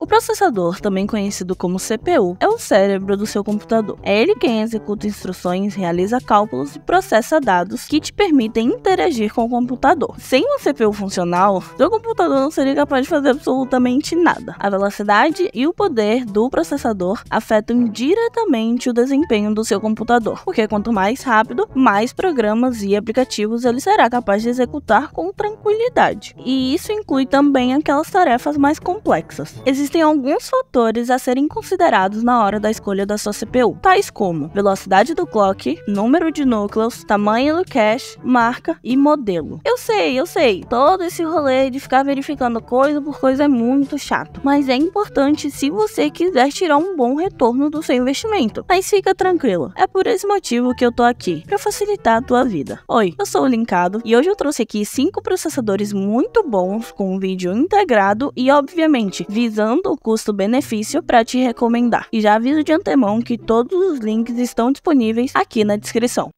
O processador, também conhecido como CPU, é o cérebro do seu computador. É ele quem executa instruções, realiza cálculos e processa dados que te permitem interagir com o computador. Sem um CPU funcional, seu computador não seria capaz de fazer absolutamente nada. A velocidade e o poder do processador afetam diretamente o desempenho do seu computador, porque quanto mais rápido, mais programas e aplicativos ele será capaz de executar com tranquilidade. E isso inclui também aquelas tarefas mais complexas. Existem alguns fatores a serem considerados na hora da escolha da sua CPU, tais como velocidade do clock, número de núcleos, tamanho do cache, marca e modelo. Eu sei, todo esse rolê de ficar verificando coisa por coisa é muito chato, mas é importante se você quiser tirar um bom retorno do seu investimento. Mas fica tranquilo, é por esse motivo que eu tô aqui, para facilitar a tua vida. Oi, eu sou o Linkado e hoje eu trouxe aqui 5 processadores muito bons com um vídeo integrado e obviamente visando o custo-benefício para te recomendar. E já aviso de antemão que todos os links estão disponíveis aqui na descrição.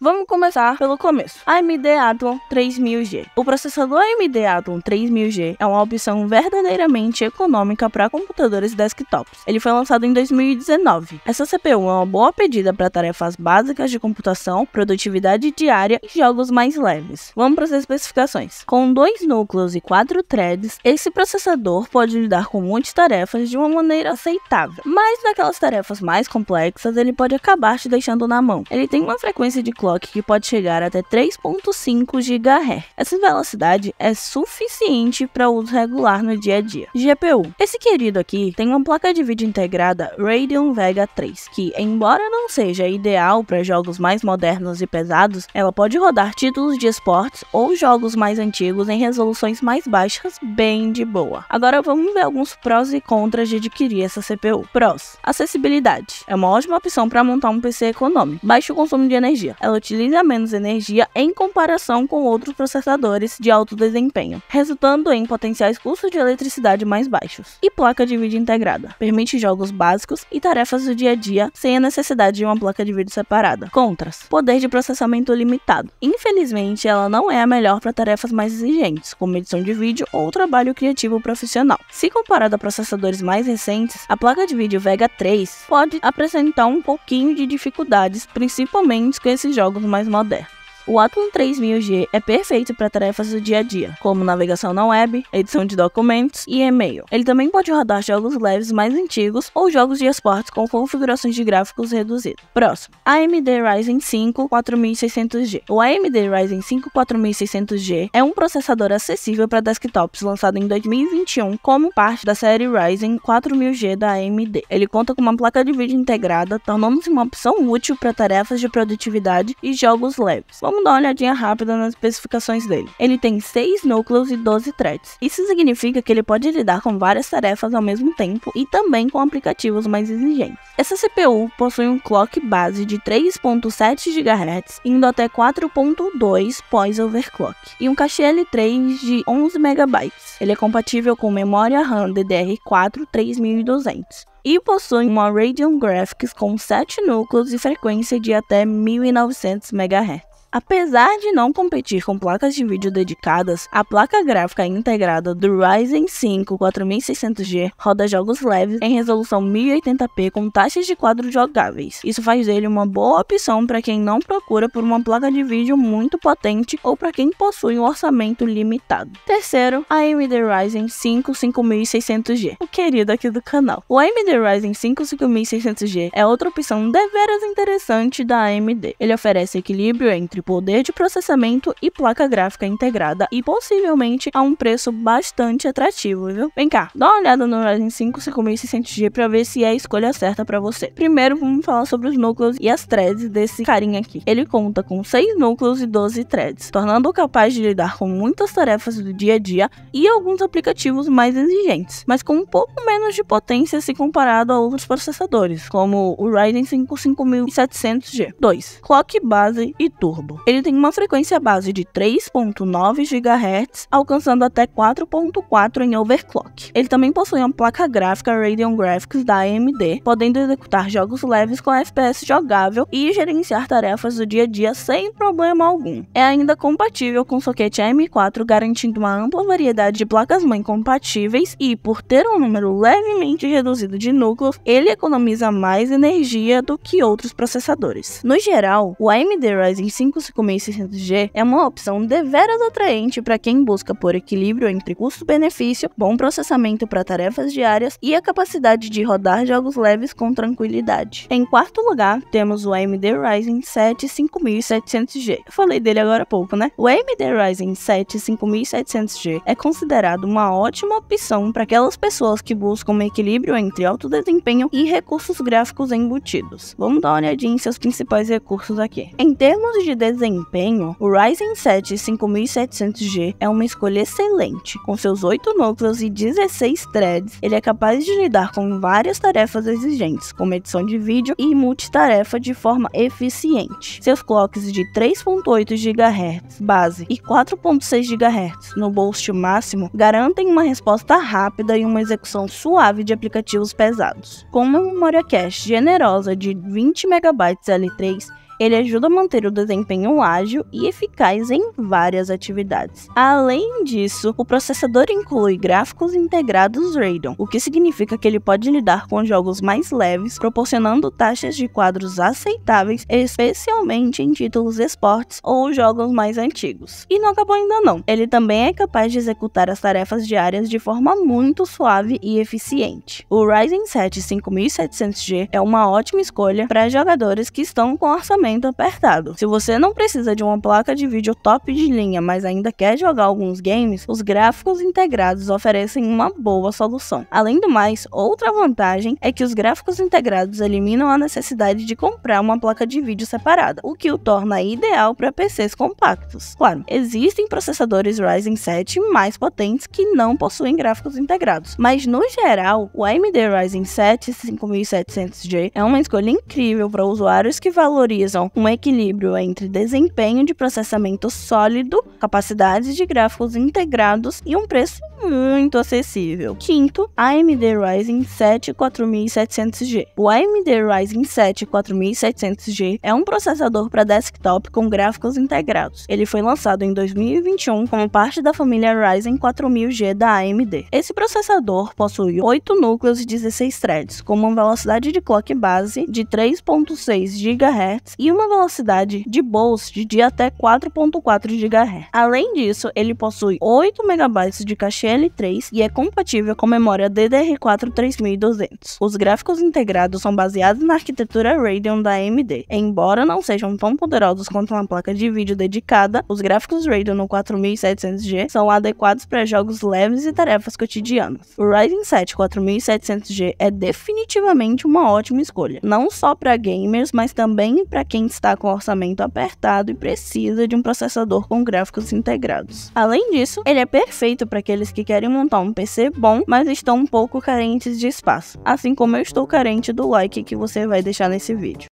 Vamos começar pelo começo. AMD Athlon 3000G. O processador AMD Athlon 3000G é uma opção verdadeiramente econômica para computadores desktops. Ele foi lançado em 2019. Essa CPU é uma boa pedida para tarefas básicas de computação, produtividade diária e jogos mais leves. Vamos para as especificações. Com 2 núcleos e 4 threads, esse processador pode lidar com multitarefas de uma maneira aceitável. Mas naquelas tarefas mais complexas, ele pode acabar te deixando na mão. Ele tem uma frequência de clock que pode chegar até 3.5 GHz. Essa velocidade é suficiente para uso regular no dia a dia. GPU. Esse querido aqui tem uma placa de vídeo integrada Radeon Vega 3, que, embora não seja ideal para jogos mais modernos e pesados, ela pode rodar títulos de esportes ou jogos mais antigos em resoluções mais baixas bem de boa. Agora vamos ver alguns prós e contras de adquirir essa CPU. Prós. Acessibilidade. É uma ótima opção para montar um PC econômico. Baixo consumo de energia. Ela utiliza menos energia em comparação com outros processadores de alto desempenho, resultando em potenciais custos de eletricidade mais baixos. E placa de vídeo integrada. Permite jogos básicos e tarefas do dia a dia sem a necessidade de uma placa de vídeo separada. Contras. Poder de processamento limitado. Infelizmente, ela não é a melhor para tarefas mais exigentes, como edição de vídeo ou trabalho criativo profissional. Se comparada a processadores mais recentes, a placa de vídeo Vega 3 pode apresentar um pouquinho de dificuldades, principalmente com esses jogos mais modernos. O Athlon 3000G é perfeito para tarefas do dia a dia, como navegação na web, edição de documentos e e-mail. Ele também pode rodar jogos leves mais antigos ou jogos de esportes com configurações de gráficos reduzidas. Próximo, AMD Ryzen 5 4600G. O AMD Ryzen 5 4600G é um processador acessível para desktops lançado em 2021 como parte da série Ryzen 4000G da AMD. Ele conta com uma placa de vídeo integrada, tornando-se uma opção útil para tarefas de produtividade e jogos leves. Vamos dar uma olhadinha rápida nas especificações dele. Ele tem 6 núcleos e 12 threads. Isso significa que ele pode lidar com várias tarefas ao mesmo tempo e também com aplicativos mais exigentes. Essa CPU possui um clock base de 3.7 GHz, indo até 4.2 pós-overclock, e um cache L3 de 11 MB. Ele é compatível com memória RAM DDR4 3200. E possui uma Radeon Graphics com 7 núcleos e frequência de até 1900 MHz. Apesar de não competir com placas de vídeo dedicadas, a placa gráfica integrada do Ryzen 5 4600G roda jogos leves em resolução 1080p com taxas de quadro jogáveis. Isso faz dele uma boa opção para quem não procura por uma placa de vídeo muito potente ou para quem possui um orçamento limitado. Terceiro, a AMD Ryzen 5 5600G, o querido aqui do canal. O AMD Ryzen 5 5600G é outra opção deveras interessante da AMD. Ele oferece equilíbrio entre poder de processamento e placa gráfica integrada e possivelmente a um preço bastante atrativo, viu? Vem cá, dá uma olhada no Ryzen 5 5600G para ver se é a escolha certa para você. Primeiro vamos falar sobre os núcleos e as threads desse carinha aqui. Ele conta com 6 núcleos e 12 threads, tornando-o capaz de lidar com muitas tarefas do dia a dia e alguns aplicativos mais exigentes, mas com um pouco menos de potência se comparado a outros processadores, como o Ryzen 5 5700G. 2. Clock base e turbo. combo. Ele tem uma frequência base de 3.9 GHz, alcançando até 4.4 em overclock. Ele também possui uma placa gráfica Radeon Graphics da AMD, podendo executar jogos leves com FPS jogável e gerenciar tarefas do dia a dia sem problema algum. É ainda compatível com soquete AM4, garantindo uma ampla variedade de placas-mãe compatíveis e, por ter um número levemente reduzido de núcleos, ele economiza mais energia do que outros processadores. No geral, o AMD Ryzen 5 5600G é uma opção deveras atraente para quem busca por equilíbrio entre custo-benefício, bom processamento para tarefas diárias e a capacidade de rodar jogos leves com tranquilidade. Em quarto lugar, temos o AMD Ryzen 7 5700G. Eu falei dele agora há pouco, né? O AMD Ryzen 7 5700G é considerado uma ótima opção para aquelas pessoas que buscam um equilíbrio entre alto desempenho e recursos gráficos embutidos. Vamos dar uma olhadinha em seus principais recursos aqui. Em termos de desempenho, o Ryzen 7 5700G é uma escolha excelente. Com seus 8 núcleos e 16 threads, ele é capaz de lidar com várias tarefas exigentes, como edição de vídeo e multitarefa de forma eficiente. Seus clocks de 3.8 GHz base e 4.6 GHz no boost máximo garantem uma resposta rápida e uma execução suave de aplicativos pesados. Com uma memória cache generosa de 20 MB L3, ele ajuda a manter o desempenho ágil e eficaz em várias atividades. Além disso, o processador inclui gráficos integrados Radeon, o que significa que ele pode lidar com jogos mais leves, proporcionando taxas de quadros aceitáveis, especialmente em títulos esportes ou jogos mais antigos. E não acabou ainda não. Ele também é capaz de executar as tarefas diárias de forma muito suave e eficiente. O Ryzen 7 5700G é uma ótima escolha para jogadores que estão com orçamento apertado. Se você não precisa de uma placa de vídeo top de linha, mas ainda quer jogar alguns games, os gráficos integrados oferecem uma boa solução. Além do mais, outra vantagem é que os gráficos integrados eliminam a necessidade de comprar uma placa de vídeo separada, o que o torna ideal para PCs compactos. Claro, existem processadores Ryzen 7 mais potentes que não possuem gráficos integrados, mas no geral, o AMD Ryzen 7 5700G é uma escolha incrível para usuários que valorizam um equilíbrio entre desempenho de processamento sólido, capacidades de gráficos integrados e um preço muito acessível. Quinto, AMD Ryzen 7 4700G. O AMD Ryzen 7 4700G é um processador para desktop com gráficos integrados. Ele foi lançado em 2021 como parte da família Ryzen 4000G da AMD. Esse processador possui 8 núcleos e 16 threads, com uma velocidade de clock base de 3.6 GHz e uma velocidade de boost de até 4.4 GHz. Além disso, ele possui 8 MB de cache L3 e é compatível com memória DDR4 3200. Os gráficos integrados são baseados na arquitetura Radeon da AMD. Embora não sejam tão poderosos quanto uma placa de vídeo dedicada, os gráficos Radeon no 4700G são adequados para jogos leves e tarefas cotidianas. O Ryzen 7 4700G é definitivamente uma ótima escolha, não só para gamers, mas também para quem está com orçamento apertado e precisa de um processador com gráficos integrados. Além disso, ele é perfeito para aqueles que querem montar um PC bom, mas estão um pouco carentes de espaço, assim como eu estou carente do like que você vai deixar nesse vídeo.